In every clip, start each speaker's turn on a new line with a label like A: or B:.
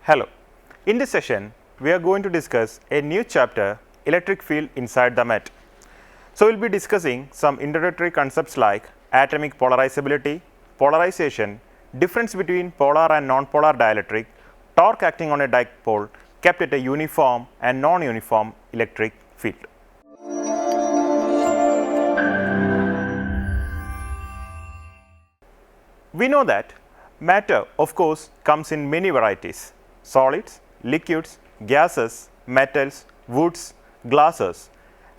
A: Hello. In this session, we are going to discuss a new chapter, electric field inside the matter. So, we will be discussing some introductory concepts like atomic polarizability, polarization, difference between polar and non-polar dielectric, torque acting on a dipole kept at a uniform and non-uniform electric field. We know that matter, of course, comes in many varieties: solids, liquids, gases, metals, woods, glasses,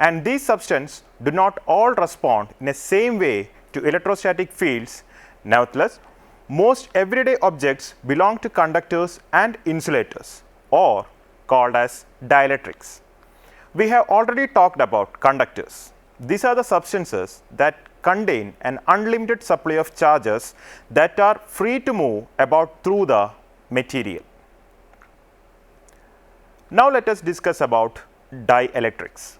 A: and these substances do not all respond in the same way to electrostatic fields. Nevertheless, most everyday objects belong to conductors and insulators, or called as dielectrics. We have already talked about conductors. These are the substances that contain an unlimited supply of charges that are free to move about through the material. Now, let us discuss about dielectrics.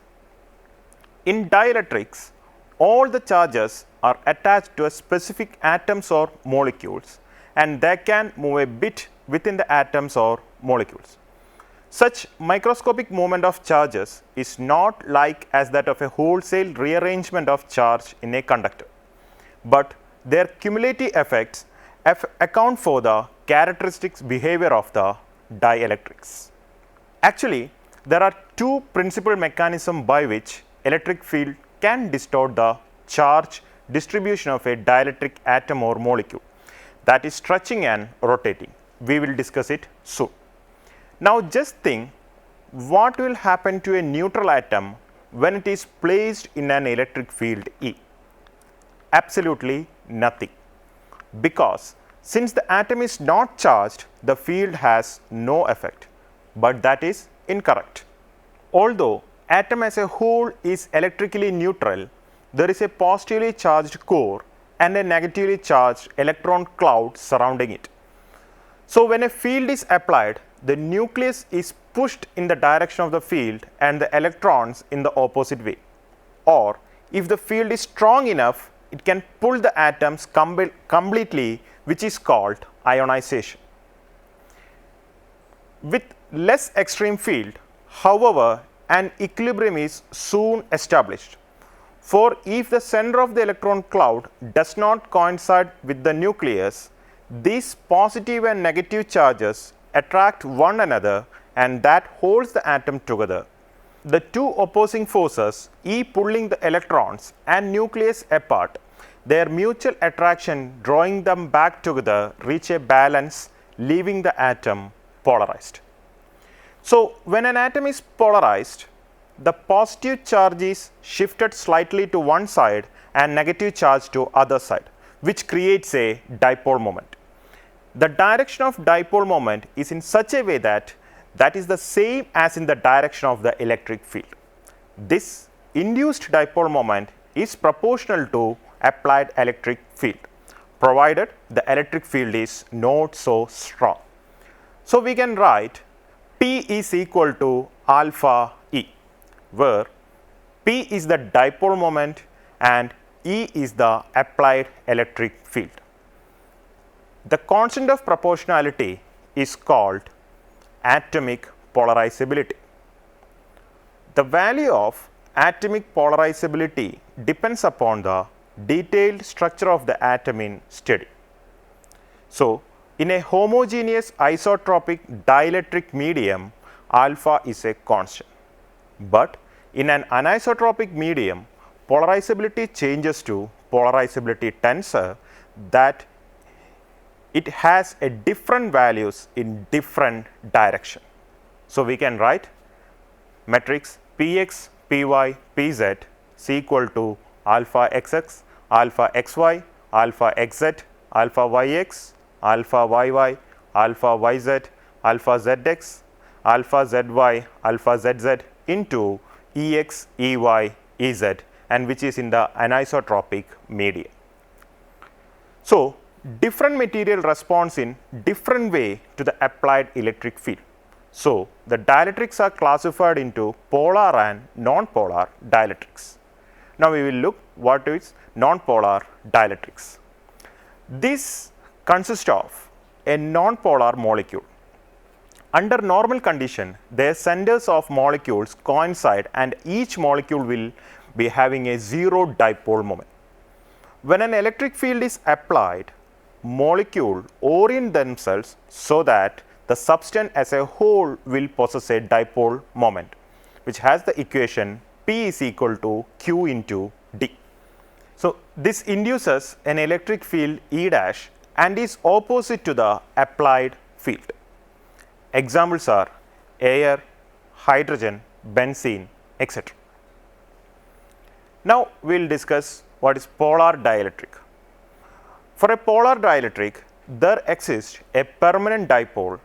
A: In dielectrics, all the charges are attached to a specific atoms or molecules, and they can move a bit within the atoms or molecules. Such microscopic movement of charges is not like as that of a wholesale rearrangement of charge in a conductor, but their cumulative effects account for the characteristics behavior of the dielectrics. Actually, there are two principal mechanisms by which electric field can distort the charge distribution of a dielectric atom or molecule, that is stretching and rotating. We will discuss it soon. Now, just think what will happen to a neutral atom when it is placed in an electric field E? Absolutely nothing, because since the atom is not charged, the field has no effect, but that is incorrect. Although atom as a whole is electrically neutral, there is a positively charged core and a negatively charged electron cloud surrounding it. So, when a field is applied, the nucleus is pushed in the direction of the field and the electrons in the opposite way. Or if the field is strong enough, it can pull the atoms completely, which is called ionization. With less extreme field, however, an equilibrium is soon established. For if the center of the electron cloud does not coincide with the nucleus, these positive and negative charges attract one another, and that holds the atom together. The two opposing forces, E pulling the electrons and nucleus apart, their mutual attraction drawing them back together, reach a balance, leaving the atom polarized. So, when an atom is polarized, the positive charge is shifted slightly to one side and negative charge to other side, which creates a dipole moment. The direction of dipole moment is in such a way that is the same as in the direction of the electric field. This induced dipole moment is proportional to applied electric field, provided the electric field is not so strong. So, we can write P is equal to alpha E, where P is the dipole moment and E is the applied electric field. The constant of proportionality is called atomic polarizability. The value of atomic polarizability depends upon the detailed structure of the atom in study. So, in a homogeneous isotropic dielectric medium, alpha is a constant, but in an anisotropic medium, polarizability changes to polarizability tensor, that it has a different values in different direction. So, we can write matrix Px, Py, Pz is equal to alpha xx, alpha xy, alpha xz, alpha yx, alpha yy, alpha yz, alpha zx, alpha zy, alpha zz into Ex, Ey, Ez, and which is in the anisotropic medium. So, different material responds in different way to the applied electric field. So, the dielectrics are classified into polar and non-polar dielectrics. Now, we will look what is non-polar dielectrics. This consists of a non-polar molecule. Under normal condition, their centers of molecules coincide and each molecule will be having a zero dipole moment. When an electric field is applied, molecules orient themselves so that the substance as a whole will possess a dipole moment, which has the equation P is equal to Q into D. So, this induces an electric field E dash and is opposite to the applied field. Examples are air, hydrogen, benzene, etc. Now, we will discuss what is polar dielectric. For a polar dielectric, there exists a permanent dipole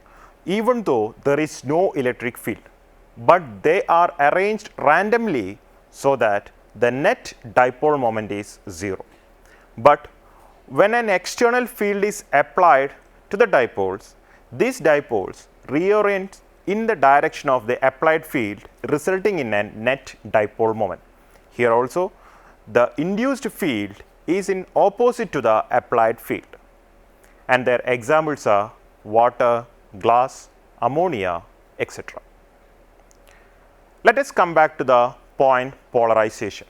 A: even though there is no electric field, but they are arranged randomly so that the net dipole moment is 0. But when an external field is applied to the dipoles, these dipoles reorient in the direction of the applied field, resulting in a net dipole moment. Here also, the induced field is in opposite to the applied field, and their examples are water, glass, ammonia, etc. Let us come back to the point polarization.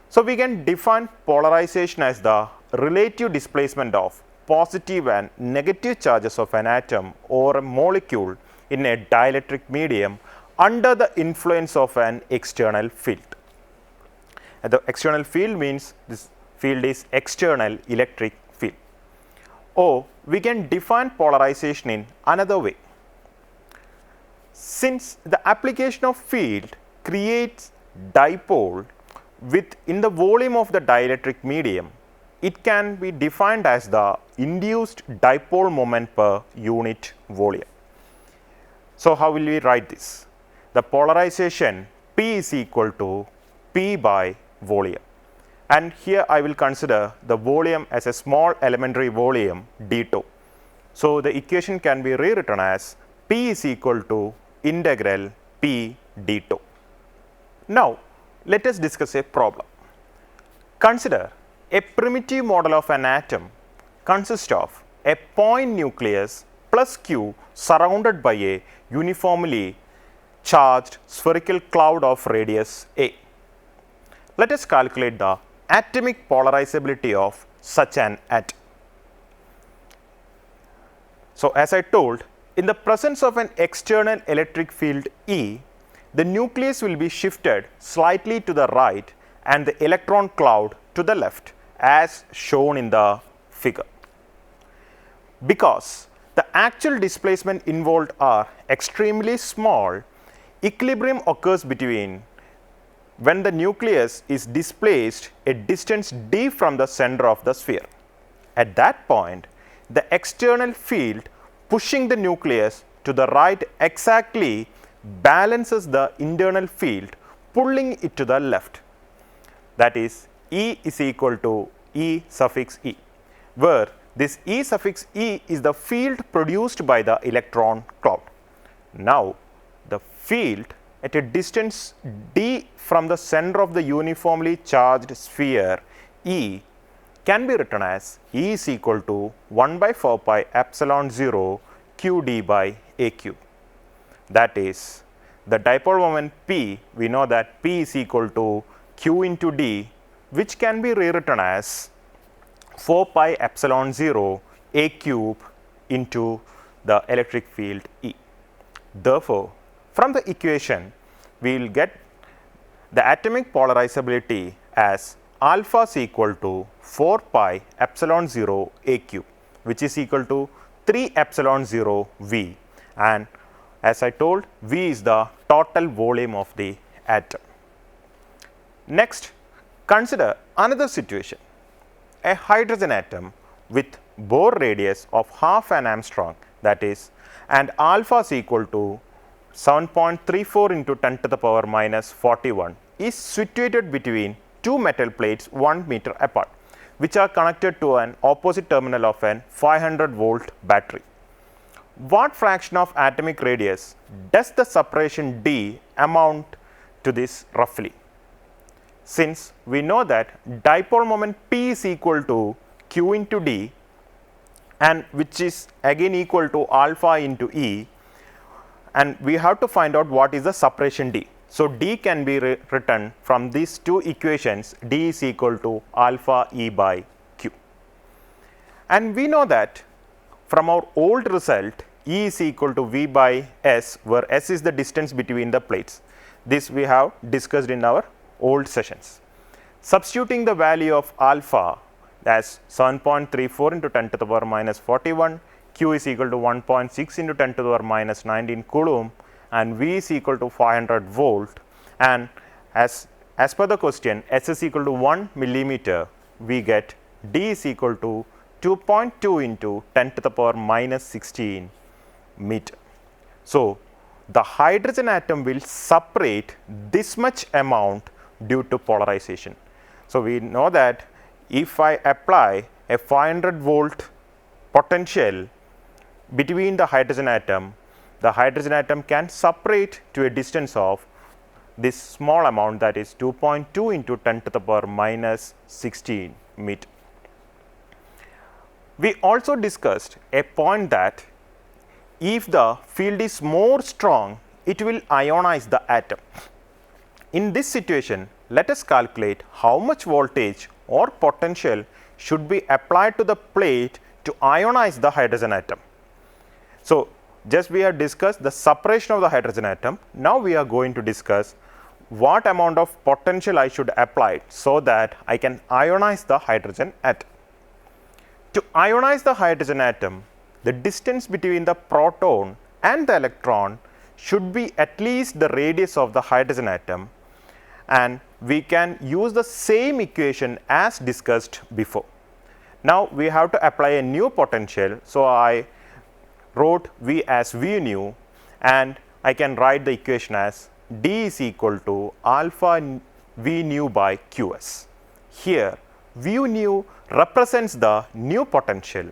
A: So, we can define polarization as the relative displacement of positive and negative charges of an atom or a molecule in a dielectric medium under the influence of an external field. And the external field means this field is external electric field. Or we can define polarization in another way. Since the application of field creates dipole within the volume of the dielectric medium, it can be defined as the induced dipole moment per unit volume. So, how will we write this? The polarization P is equal to P by volume, and here I will consider the volume as a small elementary volume d tau. So, the equation can be rewritten as P is equal to integral P d tau. Now, let us discuss a problem. Consider a primitive model of an atom consists of a point nucleus plus Q surrounded by a uniformly charged spherical cloud of radius a. Let us calculate the atomic polarizability of such an atom. So, as I told, in the presence of an external electric field E, the nucleus will be shifted slightly to the right and the electron cloud to the left, as shown in the figure. Because the actual displacement involved are extremely small, equilibrium occurs between when the nucleus is displaced a distance d from the center of the sphere. At that point, the external field pushing the nucleus to the right exactly balances the internal field pulling it to the left. That is, E is equal to E suffix E, where this E suffix E is the field produced by the electron cloud. Now, the field at a distance d from the center of the uniformly charged sphere E can be written as E is equal to 1 by 4 pi epsilon 0 q d by a cube. That is, the dipole moment P, we know that P is equal to q into d, which can be rewritten as 4 pi epsilon 0 a cube into the electric field E. Therefore, from the equation, we will get the atomic polarizability as alpha is equal to 4 pi epsilon 0 a cube, which is equal to 3 epsilon 0 V, and as I told, V is the total volume of the atom. Next, consider another situation. A hydrogen atom with Bohr radius of half an angstrom, that is, and alpha is equal to 7.34 into 10 to the power minus 41 is situated between two metal plates 1 meter apart, which are connected to an opposite terminal of an 500 volt battery. What fraction of atomic radius does the separation d amount to this roughly? Since we know that dipole moment P is equal to q into d, and which is again equal to alpha into E, and we have to find out what is the separation D. So, D can be written from these two equations, D is equal to alpha E by Q. And we know that from our old result, E is equal to V by S, where S is the distance between the plates. This we have discussed in our old sessions. Substituting the value of alpha as 7.34 into 10 to the power minus 41, Q is equal to 1.6 into 10 to the power minus 19 coulomb, and V is equal to 500 volt, and as per the question, S is equal to 1 millimeter, we get D is equal to 2.2 into 10 to the power minus 16 meter. So, the hydrogen atom will separate this much amount due to polarization. So, we know that if I apply a 500 volt potential between the hydrogen atom can separate to a distance of this small amount, that is 2.2 into 10 to the power minus 16 meter. We also discussed a point that if the field is more strong, it will ionize the atom. In this situation, let us calculate how much voltage or potential should be applied to the plate to ionize the hydrogen atom. So, just we have discussed the separation of the hydrogen atom. Now, we are going to discuss what amount of potential I should apply so that I can ionize the hydrogen atom. To ionize the hydrogen atom, the distance between the proton and the electron should be at least the radius of the hydrogen atom, and we can use the same equation as discussed before. Now, we have to apply a new potential. So, I wrote V as V nu, and I can write the equation as D is equal to alpha V nu by Qs. Here, V nu represents the new potential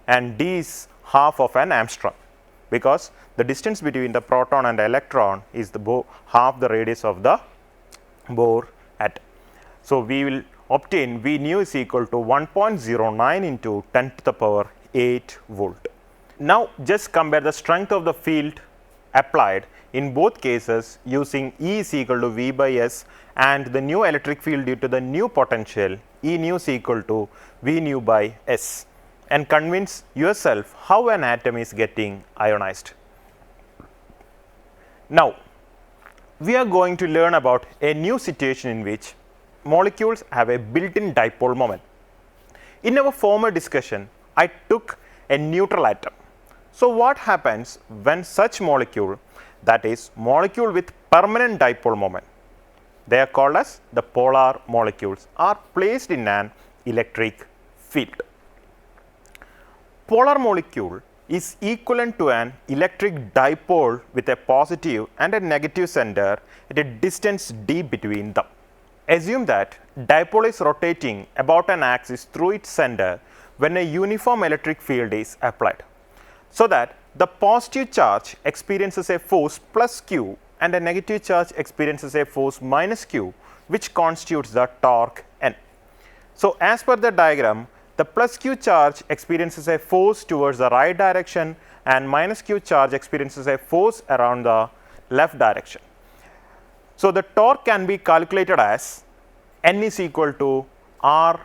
A: and D is half of an Armstrong, because the distance between the proton and the electron is the half the radius of the Bohr atom. So, we will obtain V nu is equal to 1.09 into 10 to the power 8 volt. Now, just compare the strength of the field applied in both cases using E is equal to V by S and the new electric field due to the new potential E nu is equal to V nu by S, and convince yourself how an atom is getting ionized. Now, we are going to learn about a new situation in which molecules have a built-in dipole moment. In our former discussion, I took a neutral atom. So, what happens when such molecule, that is molecule with permanent dipole moment, they are called as the polar molecules, are placed in an electric field. Polar molecule is equivalent to an electric dipole with a positive and a negative center at a distance d between them. Assume that dipole is rotating about an axis through its center when a uniform electric field is applied, so that the positive charge experiences a force plus q and a negative charge experiences a force minus q, which constitutes the torque N. So, as per the diagram, the plus q charge experiences a force towards the right direction and minus q charge experiences a force around the left direction. So, the torque can be calculated as N is equal to R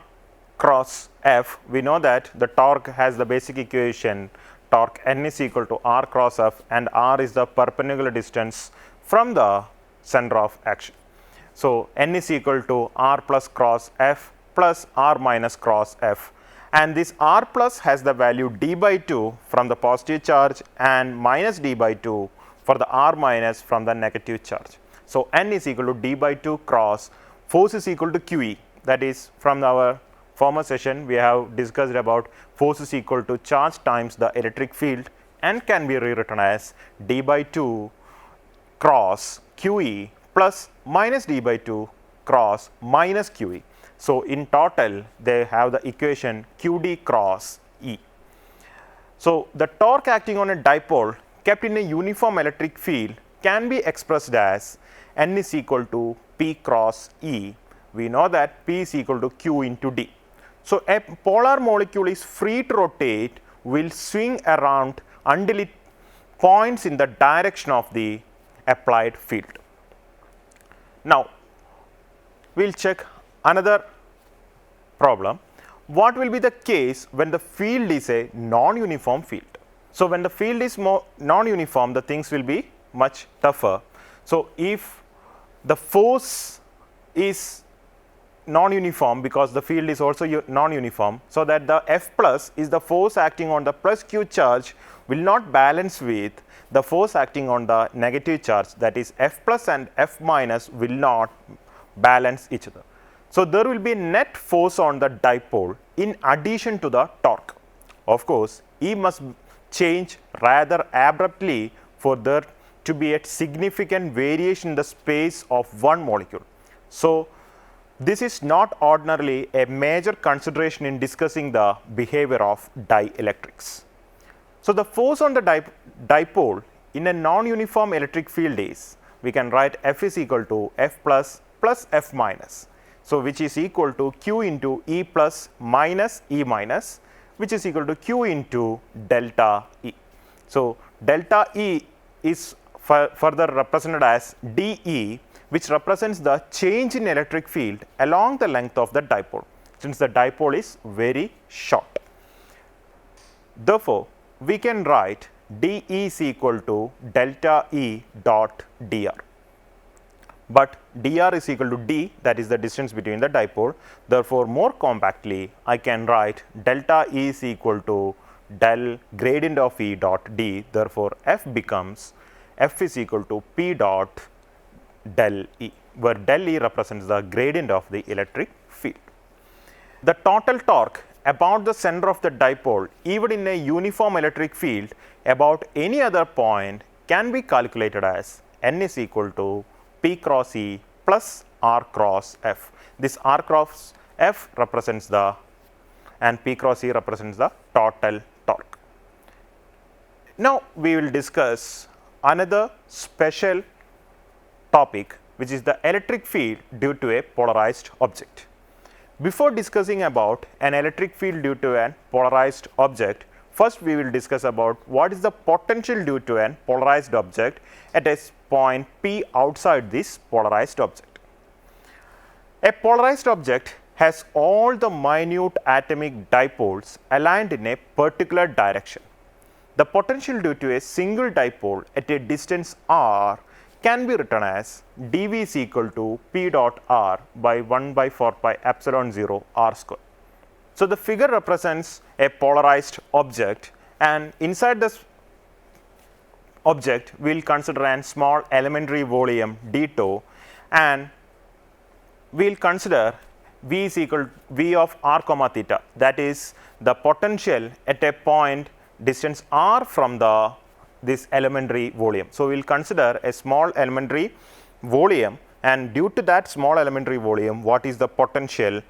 A: cross F. We know that the torque has the basic equation, torque N is equal to R cross F, and R is the perpendicular distance from the center of action. So, N is equal to R plus cross F plus R minus cross F, and this R plus has the value d by 2 from the positive charge and minus d by 2 for the R minus from the negative charge. So, N is equal to d by 2 cross force is equal to QE, that is from our former session we have discussed about force is equal to charge times the electric field and can be rewritten as d by 2 cross QE plus minus d by 2 cross minus QE. So, in total they have the equation QD cross E. So, the torque acting on a dipole kept in a uniform electric field can be expressed as N is equal to P cross E. We know that P is equal to Q into D. So, a polar molecule is free to rotate, will swing around until it points in the direction of the applied field. Now, we will check another problem. What will be the case when the field is a non-uniform field? So, when the field is more non-uniform, the things will be much tougher. So, if the force is non-uniform because the field is also non-uniform, so that the F plus is the force acting on the plus Q charge will not balance with the force acting on the negative charge, that is F plus and F minus will not balance each other. So, there will be net force on the dipole in addition to the torque. Of course, E must change rather abruptly for there to be a significant variation in the space of one molecule. So, this is not ordinarily a major consideration in discussing the behavior of dielectrics. So, the force on the dipole in a non-uniform electric field is, we can write F is equal to F plus plus F minus. So, which is equal to Q into E plus minus E minus, which is equal to Q into delta E. So, delta E is further represented as dE, which represents the change in electric field along the length of the dipole, since the dipole is very short. Therefore, we can write dE is equal to delta E dot dr. But dr is equal to d, that is the distance between the dipole. Therefore, more compactly I can write delta E is equal to del gradient of E dot d. Therefore, F becomes F is equal to P dot del E, where del E represents the gradient of the electric field. The total torque about the center of the dipole, even in a uniform electric field about any other point, can be calculated as N is equal to P cross E plus R cross F. This R cross F represents the, and P cross E represents the total torque. Now, we will discuss another special topic, which is the electric field due to a polarized object. Before discussing about an electric field due to an polarized object, first we will discuss about what is the potential due to an polarized object at a point P outside this polarized object. A polarized object has all the minute atomic dipoles aligned in a particular direction. The potential due to a single dipole at a distance r can be written as dV is equal to P dot r by 1 by 4 pi epsilon 0 r square. So, the figure represents a polarized object, and inside this object we will consider a small elementary volume d tau, and we will consider V is equal to V of r comma theta, that is the potential at a point distance r from this elementary volume. So, we will consider a small elementary volume, and due to that small elementary volume, what is the potential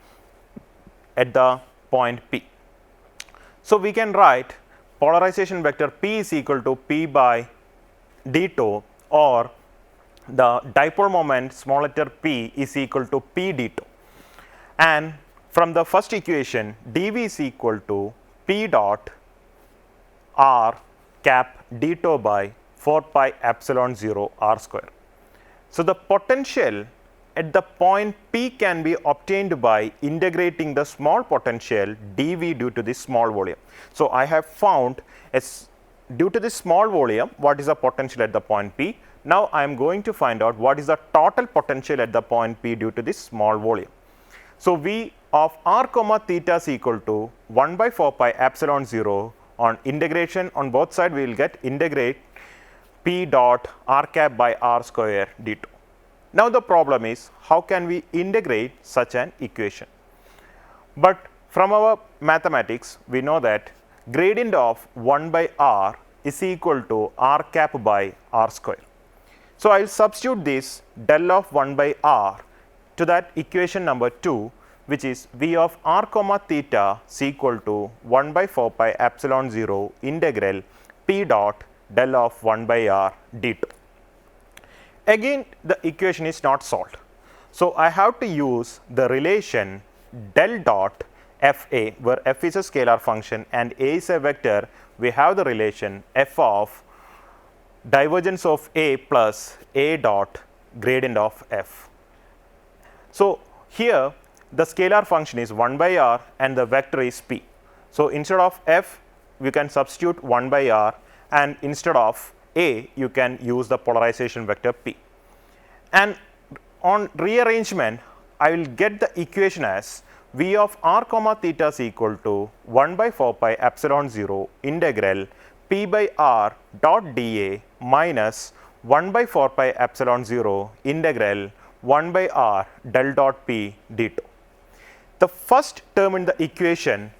A: at the point P. So, we can write polarization vector P is equal to P by d tau, or the dipole moment small letter p is equal to P d tau, and from the first equation dV is equal to P dot r cap d tau by 4 pi epsilon 0 r square. So, the potential at the point P can be obtained by integrating the small potential dV due to this small volume. So, I have found due to this small volume what is the potential at the point P. Now, I am going to find out what is the total potential at the point P due to this small volume. So, V of r comma theta is equal to 1 by 4 pi epsilon 0 on integration on both sides we will get integrate P dot r cap by r square d tau. Now, the problem is how can we integrate such an equation? But from our mathematics we know that gradient of 1 by r is equal to r cap by r square. So, I will substitute this del of 1 by r to that equation number 2, which is V of r comma theta is equal to 1 by 4 pi epsilon 0 integral P dot del of 1 by r d tau. Again the equation is not solved. So, I have to use the relation del dot f a, where f is a scalar function and a is a vector. We have the relation f of divergence of A plus A dot gradient of F. So, here the scalar function is 1 by r and the vector is p. So, instead of F we can substitute 1 by r, and instead of A you can use the polarization vector p. And on rearrangement I will get the equation as V of r comma theta is equal to 1 by 4 pi epsilon 0 integral p by r dot dA minus 1 by 4 pi epsilon 0 integral 1 by r del dot p d2. The first term in the equation